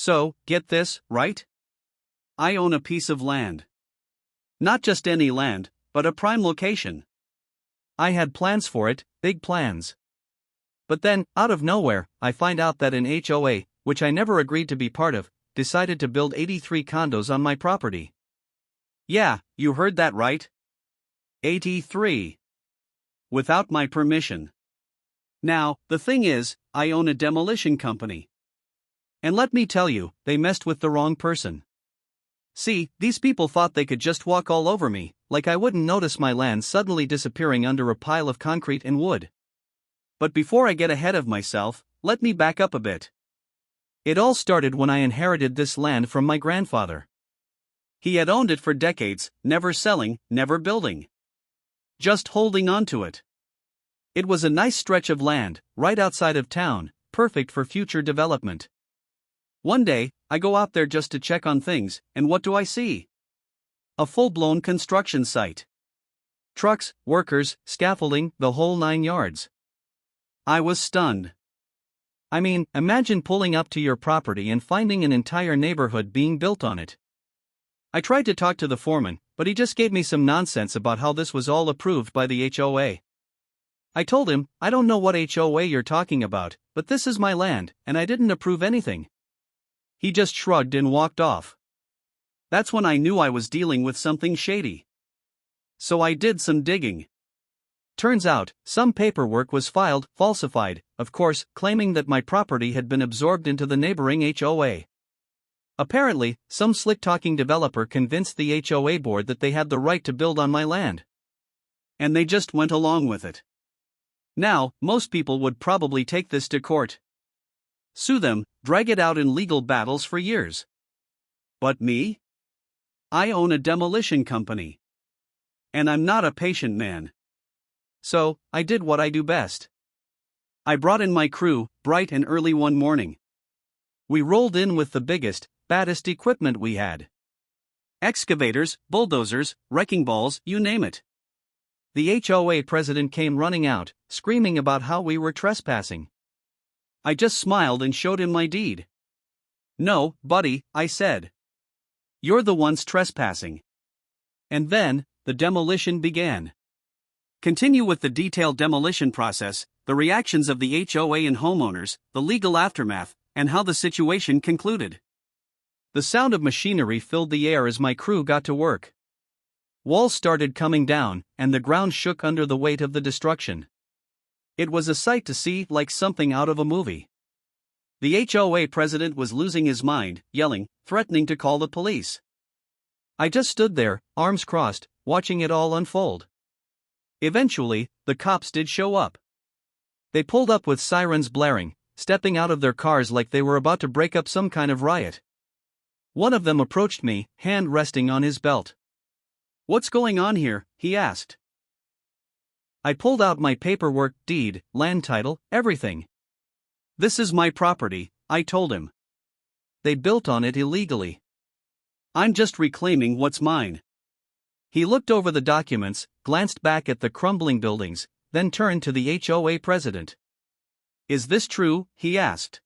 So, get this, right? I own a piece of land. Not just any land, but a prime location. I had plans for it, big plans. But then, out of nowhere, I find out that an HOA, which I never agreed to be part of, decided to build 83 condos on my property. Yeah, you heard that right. 83. Without my permission. Now, the thing is, I own a demolition company. And let me tell you, they messed with the wrong person. See, these people thought they could just walk all over me, like I wouldn't notice my land suddenly disappearing under a pile of concrete and wood. But before I get ahead of myself, let me back up a bit. It all started when I inherited this land from my grandfather. He had owned it for decades, never selling, never building. Just holding on to it. It was a nice stretch of land, right outside of town, perfect for future development. One day, I go out there just to check on things, and what do I see? A full-blown construction site. Trucks, workers, scaffolding, the whole 9 yards. I was stunned. I mean, imagine pulling up to your property and finding an entire neighborhood being built on it. I tried to talk to the foreman, but he just gave me some nonsense about how this was all approved by the HOA. I told him, I don't know what HOA you're talking about, but this is my land, and I didn't approve anything. He just shrugged and walked off. That's when I knew I was dealing with something shady. So I did some digging. Turns out, some paperwork was filed, falsified, of course, claiming that my property had been absorbed into the neighboring HOA. Apparently, some slick-talking developer convinced the HOA board that they had the right to build on my land. And they just went along with it. Now, most people would probably take this to court. Sue them, drag it out in legal battles for years. But me? I own a demolition company. And I'm not a patient man. So, I did what I do best. I brought in my crew, bright and early one morning. We rolled in with the biggest, baddest equipment we had. Excavators, bulldozers, wrecking balls, you name it. The HOA president came running out, screaming about how we were trespassing. I just smiled and showed him my deed. No, buddy, I said. You're the ones trespassing. And then, the demolition began. Continue with the detailed demolition process, the reactions of the HOA and homeowners, the legal aftermath, and how the situation concluded. The sound of machinery filled the air as my crew got to work. Walls started coming down, and the ground shook under the weight of the destruction. It was a sight to see, like something out of a movie. The HOA president was losing his mind, yelling, threatening to call the police. I just stood there, arms crossed, watching it all unfold. Eventually, the cops did show up. They pulled up with sirens blaring, stepping out of their cars like they were about to break up some kind of riot. One of them approached me, hand resting on his belt. "What's going on here?" he asked. I pulled out my paperwork, deed, land title, everything. "This is my property," I told him. "They built on it illegally. I'm just reclaiming what's mine." He looked over the documents, glanced back at the crumbling buildings, then turned to the HOA president. "Is this true?" he asked.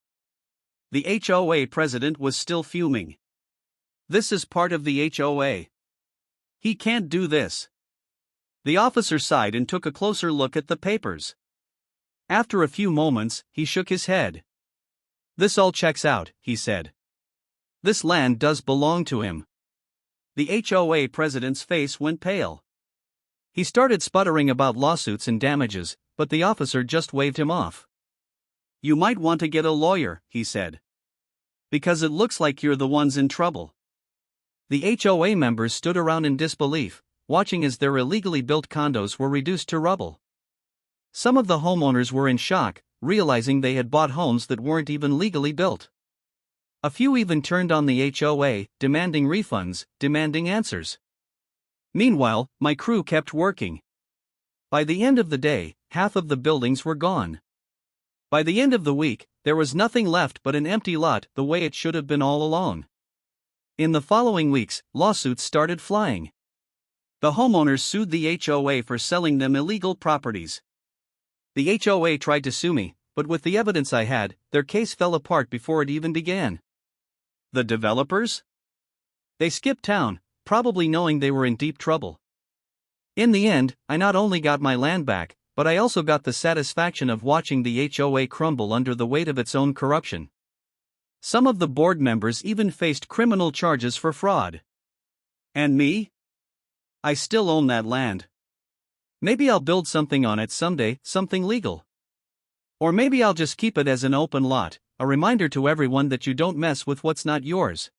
The HOA president was still fuming. "This is part of the HOA. He can't do this." The officer sighed and took a closer look at the papers. After a few moments, he shook his head. "This all checks out," he said. "This land does belong to him." The HOA president's face went pale. He started sputtering about lawsuits and damages, but the officer just waved him off. "You might want to get a lawyer," he said. "Because it looks like you're the ones in trouble." The HOA members stood around in disbelief, watching as their illegally built condos were reduced to rubble. Some of the homeowners were in shock, realizing they had bought homes that weren't even legally built. A few even turned on the HOA, demanding refunds, demanding answers. Meanwhile, my crew kept working. By the end of the day, half of the buildings were gone. By the end of the week, there was nothing left but an empty lot, the way it should have been all along. In the following weeks, lawsuits started flying. The homeowners sued the HOA for selling them illegal properties. The HOA tried to sue me, but with the evidence I had, their case fell apart before it even began. The developers? They skipped town, probably knowing they were in deep trouble. In the end, I not only got my land back, but I also got the satisfaction of watching the HOA crumble under the weight of its own corruption. Some of the board members even faced criminal charges for fraud. And me? I still own that land. Maybe I'll build something on it someday, something legal. Or maybe I'll just keep it as an open lot, a reminder to everyone that you don't mess with what's not yours.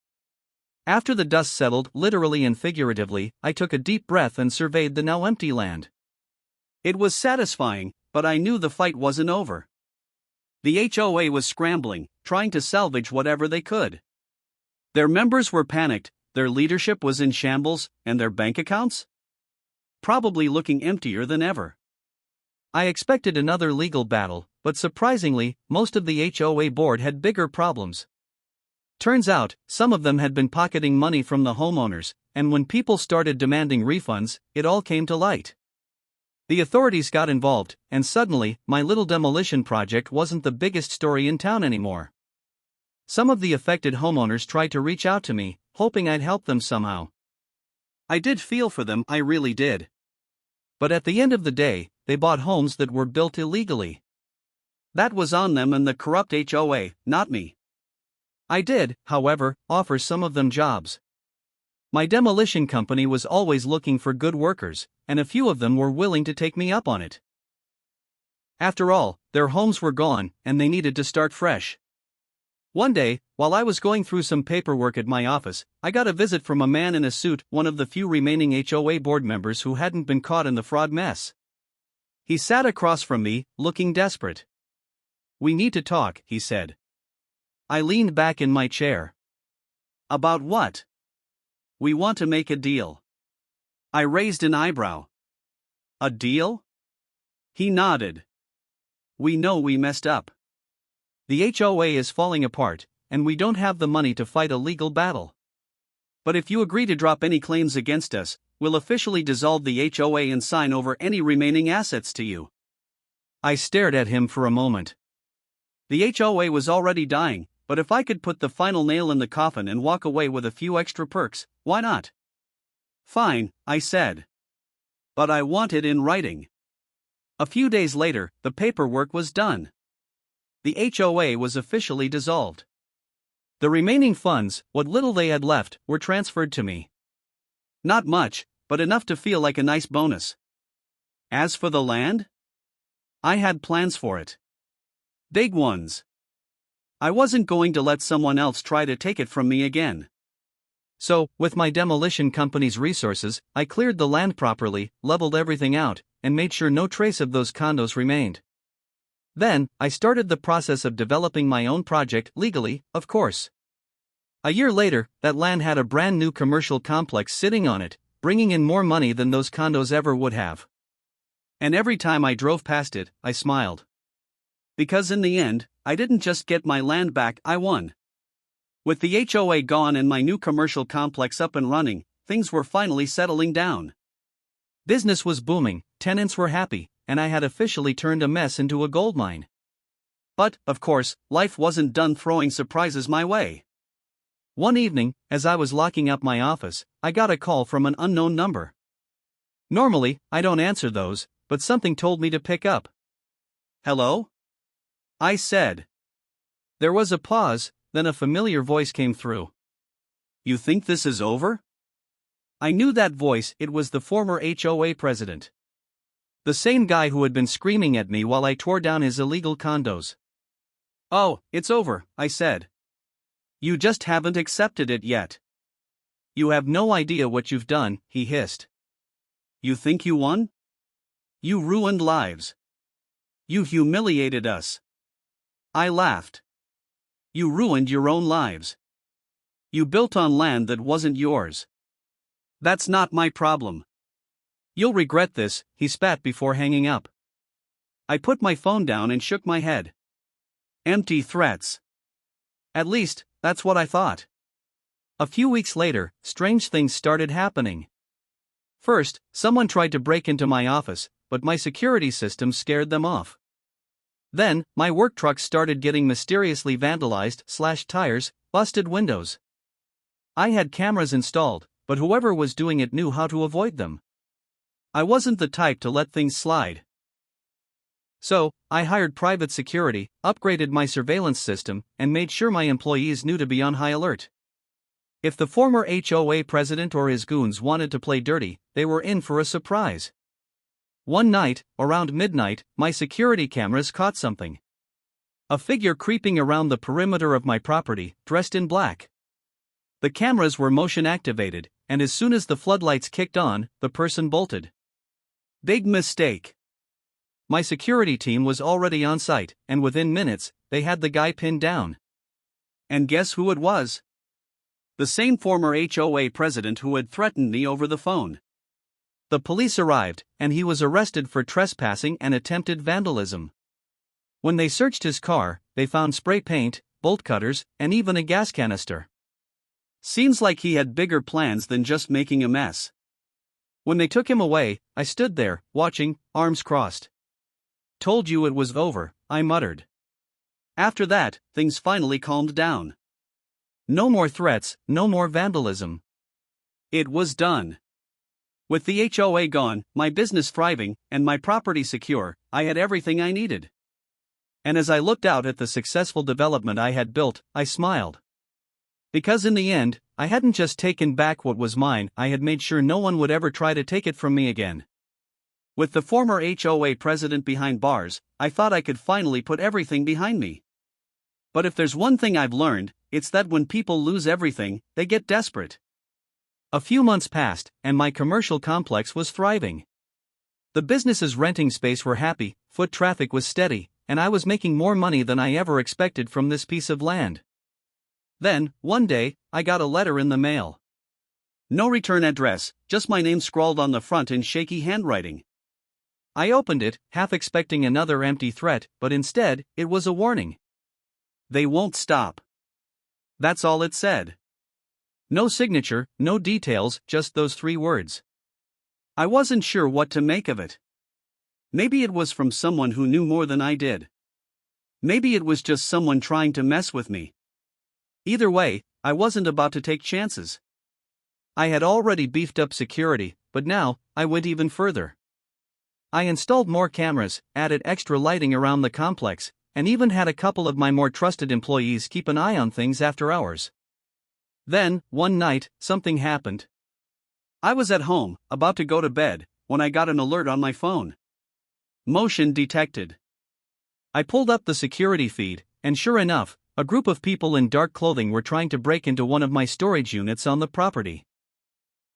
After the dust settled, literally and figuratively, I took a deep breath and surveyed the now empty land. It was satisfying, but I knew the fight wasn't over. The HOA was scrambling, trying to salvage whatever they could. Their members were panicked, their leadership was in shambles, and their bank accounts? Probably looking emptier than ever. I expected another legal battle, but surprisingly, most of the HOA board had bigger problems. Turns out, some of them had been pocketing money from the homeowners, and when people started demanding refunds, it all came to light. The authorities got involved, and suddenly, my little demolition project wasn't the biggest story in town anymore. Some of the affected homeowners tried to reach out to me, hoping I'd help them somehow. I did feel for them, I really did. But at the end of the day, they bought homes that were built illegally. That was on them and the corrupt HOA, not me. I did, however, offer some of them jobs. My demolition company was always looking for good workers, and a few of them were willing to take me up on it. After all, their homes were gone, and they needed to start fresh. One day, while I was going through some paperwork at my office, I got a visit from a man in a suit, one of the few remaining HOA board members who hadn't been caught in the fraud mess. He sat across from me, looking desperate. "We need to talk," he said. I leaned back in my chair. "About what?" "We want to make a deal." I raised an eyebrow. "A deal?" He nodded. "We know we messed up. The HOA is falling apart, and we don't have the money to fight a legal battle. But if you agree to drop any claims against us, we'll officially dissolve the HOA and sign over any remaining assets to you." I stared at him for a moment. The HOA was already dying, but if I could put the final nail in the coffin and walk away with a few extra perks, why not? "Fine," I said. "But I want it in writing." A few days later, the paperwork was done. The HOA was officially dissolved. The remaining funds, what little they had left, were transferred to me. Not much, but enough to feel like a nice bonus. As for the land? I had plans for it. Big ones. I wasn't going to let someone else try to take it from me again. So, with my demolition company's resources, I cleared the land properly, leveled everything out, and made sure no trace of those condos remained. Then, I started the process of developing my own project, legally, of course. A year later, that land had a brand new commercial complex sitting on it, bringing in more money than those condos ever would have. And every time I drove past it, I smiled. Because in the end, I didn't just get my land back, I won. With the HOA gone and my new commercial complex up and running, things were finally settling down. Business was booming, tenants were happy, and I had officially turned a mess into a goldmine. But, of course, life wasn't done throwing surprises my way. One evening, as I was locking up my office, I got a call from an unknown number. Normally, I don't answer those, but something told me to pick up. "Hello?" I said. There was a pause, then a familiar voice came through. "You think this is over?" I knew that voice, it was the former HOA president. The same guy who had been screaming at me while I tore down his illegal condos. "Oh, it's over," I said. "You just haven't accepted it yet." "You have no idea what you've done," he hissed. "You think you won? You ruined lives. You humiliated us." I laughed. "You ruined your own lives. You built on land that wasn't yours. That's not my problem. You'll regret this," he spat before hanging up. I put my phone down and shook my head. Empty threats. At least, that's what I thought. A few weeks later, strange things started happening. First, someone tried to break into my office, but my security system scared them off. Then, my work trucks started getting mysteriously vandalized, slashed tires, busted windows. I had cameras installed, but whoever was doing it knew how to avoid them. I wasn't the type to let things slide. So, I hired private security, upgraded my surveillance system, and made sure my employees knew to be on high alert. If the former HOA president or his goons wanted to play dirty, they were in for a surprise. One night, around midnight, my security cameras caught something. A figure creeping around the perimeter of my property, dressed in black. The cameras were motion activated, and as soon as the floodlights kicked on, the person bolted. Big mistake. My security team was already on site, and within minutes, they had the guy pinned down. And guess who it was? The same former HOA president who had threatened me over the phone. The police arrived, and he was arrested for trespassing and attempted vandalism. When they searched his car, they found spray paint, bolt cutters, and even a gas canister. Seems like he had bigger plans than just making a mess. When they took him away, I stood there, watching, arms crossed. Told you it was over, I muttered. After that, things finally calmed down. No more threats, no more vandalism. It was done. With the HOA gone, my business thriving, and my property secure, I had everything I needed. And as I looked out at the successful development I had built, I smiled. Because in the end, I hadn't just taken back what was mine, I had made sure no one would ever try to take it from me again. With the former HOA president behind bars, I thought I could finally put everything behind me. But if there's one thing I've learned, it's that when people lose everything, they get desperate. A few months passed, and my commercial complex was thriving. The businesses renting space were happy, foot traffic was steady, and I was making more money than I ever expected from this piece of land. Then, one day, I got a letter in the mail. No return address, just my name scrawled on the front in shaky handwriting. I opened it, half expecting another empty threat, but instead, it was a warning. They won't stop. That's all it said. No signature, no details, just those 3 words. I wasn't sure what to make of it. Maybe it was from someone who knew more than I did. Maybe it was just someone trying to mess with me. Either way, I wasn't about to take chances. I had already beefed up security, but now, I went even further. I installed more cameras, added extra lighting around the complex, and even had a couple of my more trusted employees keep an eye on things after hours. Then, one night, something happened. I was at home, about to go to bed, when I got an alert on my phone. Motion detected. I pulled up the security feed, and sure enough, a group of people in dark clothing were trying to break into one of my storage units on the property.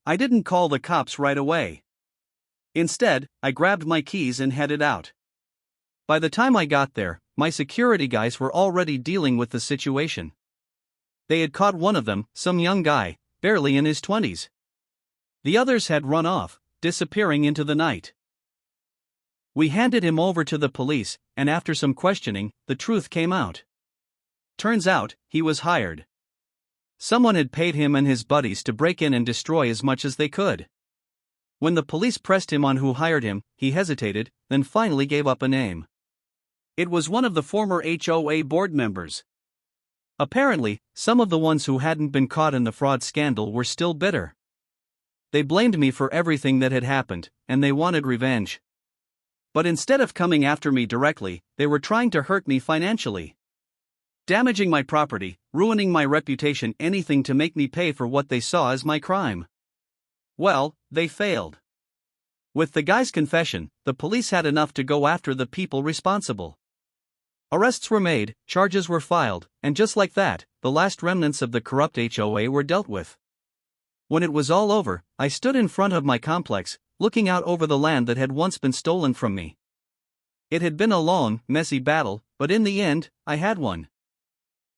I didn't call the cops right away. Instead, I grabbed my keys and headed out. By the time I got there, my security guys were already dealing with the situation. They had caught one of them, some young guy, barely in his 20s. The others had run off, disappearing into the night. We handed him over to the police, and after some questioning, the truth came out. Turns out, he was hired. Someone had paid him and his buddies to break in and destroy as much as they could. When the police pressed him on who hired him, he hesitated, then finally gave up a name. It was one of the former HOA board members. Apparently, some of the ones who hadn't been caught in the fraud scandal were still bitter. They blamed me for everything that had happened, and they wanted revenge. But instead of coming after me directly, they were trying to hurt me financially. Damaging my property, ruining my reputation, anything to make me pay for what they saw as my crime. Well, they failed. With the guy's confession, the police had enough to go after the people responsible. Arrests were made, charges were filed, and just like that, the last remnants of the corrupt HOA were dealt with. When it was all over, I stood in front of my complex, looking out over the land that had once been stolen from me. It had been a long, messy battle, but in the end, I had won.